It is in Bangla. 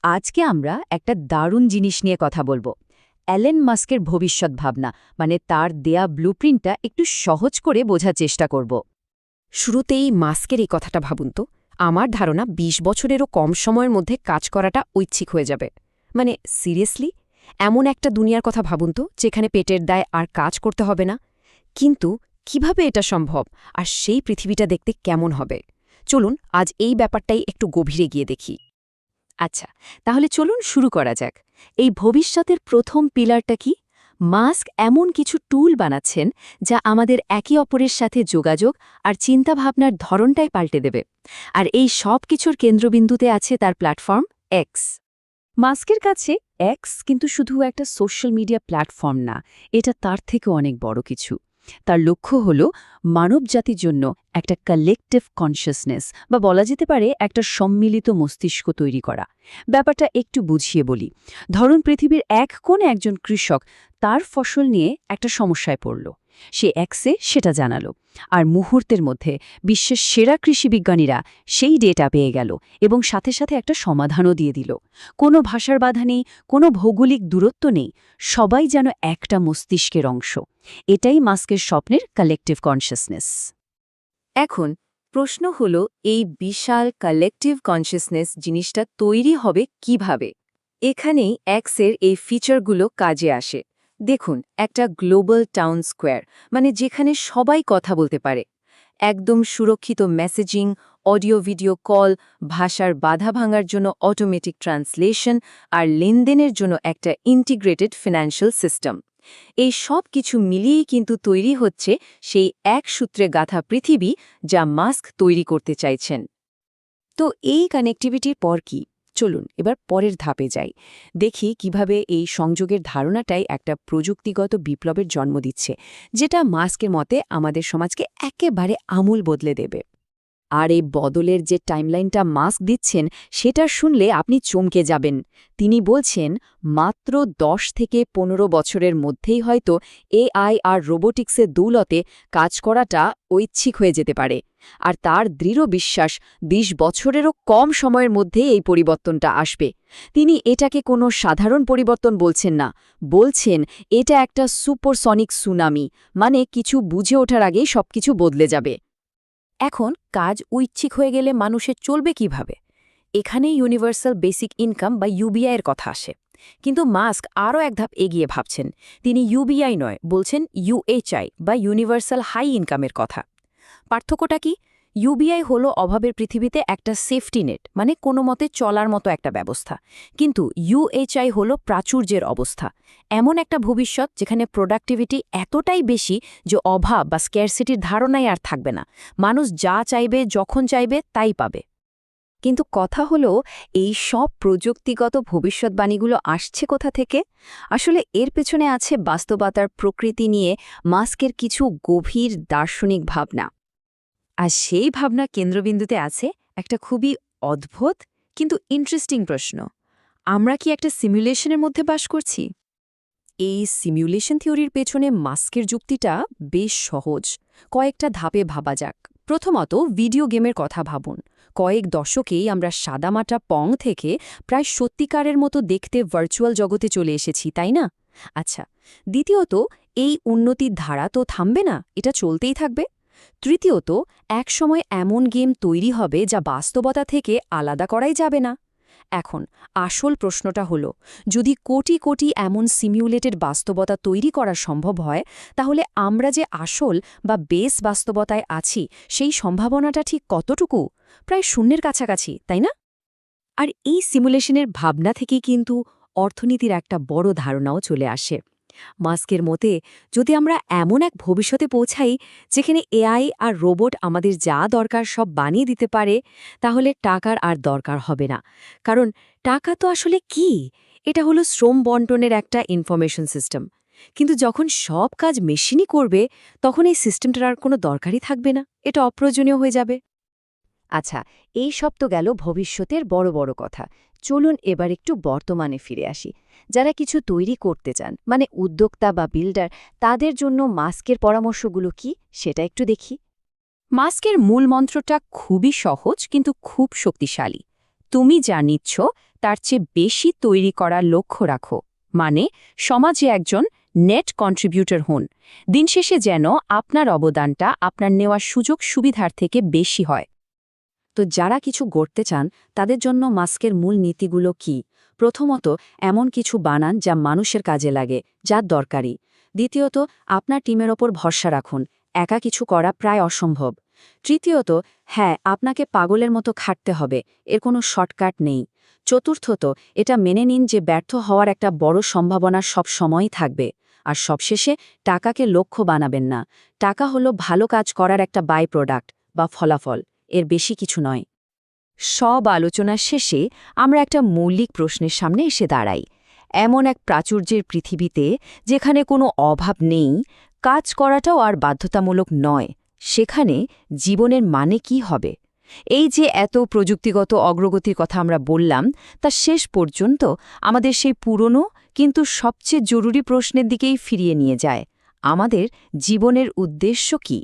আজকে আমরা একটা দারুণ জিনিস নিয়ে কথা বলবো। অ্যালেন মাস্কের ভবিষ্যৎ ভাবনা, মানে তার দেয়া ব্লুপ্রিন্টটা একটু সহজ করে বোঝার চেষ্টা করব। শুরুতেই মাস্কের এই কথাটা ভাবুন তো। আমার ধারণা ২০ বছরেরও কম সময়ের মধ্যে কাজ করাটা ঐচ্ছিক হয়ে যাবে। মানে সিরিয়াসলি, এমন একটা দুনিয়ার কথা ভাবুন তো যেখানে পেটের দায় আর কাজ করতে হবে না। কিন্তু কিভাবে এটা সম্ভব, আর সেই পৃথিবীটা দেখতে কেমন হবে? চলুন আজ এই ব্যাপারটাই একটু গভীরে গিয়ে দেখি। আচ্ছা, তাহলে চলুন শুরু করা যাক। এই ভবিষ্যতের প্রথম পিলারটা কি? মাস্ক এমন কিছু টুল বানাচ্ছেন যা আমাদের একে অপরের সাথে যোগাযোগ আর চিন্তাভাবনার ধরনটাই পাল্টে দেবে। আর এই সব কিছুর কেন্দ্রবিন্দুতে আছে তার প্ল্যাটফর্ম এক্স। মাস্কের কাছে এক্স কিন্তু শুধু একটা সোশ্যাল মিডিয়া প্ল্যাটফর্ম না, এটা তার থেকে অনেক বড় কিছু। তার লক্ষ্য হল মানবজাতির জন্য একটা কালেকটিভ কনশাসনেস, বা বলা যেতে পারে একটা সম্মিলিত মস্তিষ্ক তৈরি করা। ব্যাপারটা একটু বুঝিয়ে বলি। ধরুন পৃথিবীর এক কোণে একজন কৃষক তার ফসল নিয়ে একটা সমস্যায় পড়ল। সে এক্সে সেটা জানালো, আর মুহূর্তের মধ্যে বিশ্বের সেরা কৃষিবিজ্ঞানীরা সেই ডেটা পেয়ে গেল এবং সাথে সাথে একটা সমাধানও দিয়ে দিল। কোনো ভাষার বাধা নেই, কোনো ভৌগোলিক দূরত্ব নেই, সবাই যেন একটা মস্তিষ্কের অংশ। এটাই মাস্কের স্বপ্নের কালেকটিভ কনশাসনেস। এখন প্রশ্ন হল, এই বিশাল কালেকটিভ কনশাসনেস জিনিসটা তৈরি হবে কিভাবে? এখানেই এক্সের এই ফিচারগুলো কাজে আসে। দেখুন, একটা গ্লোবাল টাউন স্কোয়ার, মানে যেখানে সবাই কথা বলতে পারে। একদম সুরক্ষিত মেসেজিং, অডিও ভিডিও কল, ভাষার বাধা ভাঙার জন্য অটোমেটিক ট্রান্সলেশন, আর লেনদেনের জন্য একটা ইন্টিগ্রেটেড ফিনান্সিয়াল সিস্টেম। এই সব কিছু মিলিয়েই কিন্তু তৈরি হচ্ছে সেই এক সূত্রে গাঁথা পৃথিবী যা মাস্ক তৈরি করতে চাইছেন। তো এই কানেক্টিভিটির পর কি? চলুন এবার পরের ধাপে যাই, দেখি কিভাবে এই সংযোগের ধারণাটাই একটা প্রযুক্তিগত বিপ্লবের জন্ম দিচ্ছে, যেটা মাস্কের মতে আমাদের সমাজকে একেবারে আমূল বদলে দেবে। আর এই বদলের যে টাইমলাইনটা মাস্ক দিচ্ছেন, সেটা শুনলে আপনি চমকে যাবেন। তিনি বলছেন মাত্র ১০ থেকে ১৫ বছরের মধ্যেই হয়তো এআই আর রোবোটিক্সের দৌলতে কাজ করাটা ঐচ্ছিক হয়ে যেতে পারে। আর তার দৃঢ় বিশ্বাস ২০ বছরেরও কম সময়ের মধ্যে এই পরিবর্তনটা আসবে। তিনি এটাকে কোনো সাধারণ পরিবর্তন বলছেন না, বলছেন এটা একটা সুপারসনিক সুনামি, মানে কিছু বুঝে ওঠার আগেই সবকিছু বদলে যাবে। এখন কাজ ঐচ্ছিক হয়ে গেলে মানুষের চলবে কিভাবে? এখানে ইউনিভার্সাল বেসিক ইনকাম বা ইউবিআই এর কথা আসে। কিন্তু মাস্ক আরও এক ধাপ এগিয়ে ভাবছেন। তিনি ইউবিআই নয়, বলছেন ইউএইচআই বা ইউনিভার্সাল হাই ইনকামের কথা। পার্থক্যটা কি? ইউবিআই হলো অভাবের পৃথিবীতে একটা সেফটি নেট, মানে কোনো মতে চলার মতো একটা ব্যবস্থা। কিন্তু ইউএইচআই হলো প্রাচুর্যের অবস্থা, এমন একটা ভবিষ্যৎ যেখানে প্রোডাক্টিভিটি এতটাই বেশি যে অভাব বা স্ক্যারসিটির ধারণাই আর থাকবে না। মানুষ যা চাইবে, যখন চাইবে তাই পাবে। কিন্তু কথা হলো, এই সব প্রযুক্তিগত ভবিষ্যৎবাণীগুলো আসছে কোথা থেকে? আসলে এর পেছনে আছে বাস্তবতার প্রকৃতি নিয়ে মাস্কের কিছু গভীর দার্শনিক ভাবনা। আর সেই ভাবনা কেন্দ্রবিন্দুতে আছে একটা খুবই অদ্ভুত কিন্তু ইন্টারেস্টিং প্রশ্ন: আমরা কি একটা সিমুলেশনের মধ্যে বাস করছি? এই সিমুলেশন থিওরির পেছনে মাস্কের যুক্তিটা বেশ সহজ। কয়েকটা ধাপে ভাবা যাক। প্রথমত ভিডিও গেমের কথা ভাবুন। কয়েক দশকেই আমরা সাদামাটা পং থেকে প্রায় সত্যিকারের মতো দেখতে ভার্চুয়াল জগতে চলে এসেছি, তাই না? আচ্ছা, দ্বিতীয়ত, এই উন্নতির ধারা তো থামবে না, এটা চলতেই থাকবে। তৃতীয়ত, একসময় এমন গেম তৈরি হবে যা বাস্তবতা থেকে আলাদা করাই যাবে না। এখন আসল প্রশ্নটা হলো, যদি কোটি কোটি এমন সিমিউলেটেড বাস্তবতা তৈরি করা সম্ভব হয়, তাহলে আমরা যে আসল বা বেস বাস্তবতায় আছি সেই সম্ভাবনাটা ঠিক কতটুকু? প্রায় শূন্যের কাছাকাছি, তাই না? আর এই সিমুলেশনের ভাবনা থেকেই কিন্তু অর্থনীতির একটা বড় ধারণাও চলে আসে। মাস্কের মতে, যদি আমরা এমন এক ভবিষ্যতে পৌঁছাই যেখানে এআই আর রোবট আমাদের যা দরকার সব বানিয়ে দিতে পারে, তাহলে টাকার আর দরকার হবে না। কারণ টাকা তো আসলে কি? এটা হলো শ্রম বন্টনের একটা ইনফরমেশন সিস্টেম। কিন্তু যখন সব কাজ মেশিনই করবে, তখন এই সিস্টেমটার আর কোনো দরকারই থাকবে না, এটা অপ্রয়োজনীয় হয়ে যাবে। আচ্ছা, এই সব তো গেল ভবিষ্যতের বড় বড় কথা। চলুন এবার একটু বর্তমানে ফিরে আসি। যারা কিছু তৈরি করতে চান, মানে উদ্যোক্তা বা বিল্ডার, তাদের জন্য মাস্কের পরামর্শগুলো কি সেটা একটু দেখি। মাস্কের মূল মন্ত্রটা খুবই সহজ কিন্তু খুব শক্তিশালী। তুমি যা নিচ্ছ তার চেয়ে বেশি তৈরি করার লক্ষ্য রাখো, মানে সমাজে একজন নেট কন্ট্রিবিউটর হন। দিন শেষে যেন আপনার অবদানটা আপনার নেওয়া সুযোগ সুবিধার থেকে বেশি হয়। তো যারা কিছু গড়তে চান তাদের জন্য মাস্কের মূল নীতিগুলো কি? প্রথমত, এমন কিছু বানান যা মানুষের কাজে লাগে, যা দরকারি। দ্বিতীয়ত, আপনার টিমের ওপর ভরসা রাখুন, একা কিছু করা প্রায় অসম্ভব। তৃতীয়ত, হ্যাঁ, আপনাকে পাগলের মতো খাটতে হবে, এর কোনো শর্টকাট নেই। চতুর্থত, এটা মেনে নিন যে ব্যর্থ হওয়ার একটা বড় সম্ভাবনা সব সময়ই থাকবে। আর সবশেষে, টাকাকে লক্ষ্য বানাবেন না। টাকা হলো ভালো কাজ করার একটা বাই প্রোডাক্ট বা ফলাফল, এর বেশি কিছু নয়। সব আলোচনার শেষে আমরা একটা মৌলিক প্রশ্নের সামনে এসে দাঁড়াই। এমন এক প্রাচুর্যের পৃথিবীতে যেখানে কোনো অভাব নেই, কাজ করাটাও আর বাধ্যতামূলক নয়, সেখানে জীবনের মানে কি হবে? এই যে এত প্রযুক্তিগত অগ্রগতির কথা আমরা বললাম, তা শেষ পর্যন্ত আমাদের সেই পুরনো কিন্তু সবচেয়ে জরুরি প্রশ্নের দিকেই ফিরিয়ে নিয়ে যায়। আমাদের জীবনের উদ্দেশ্য কী?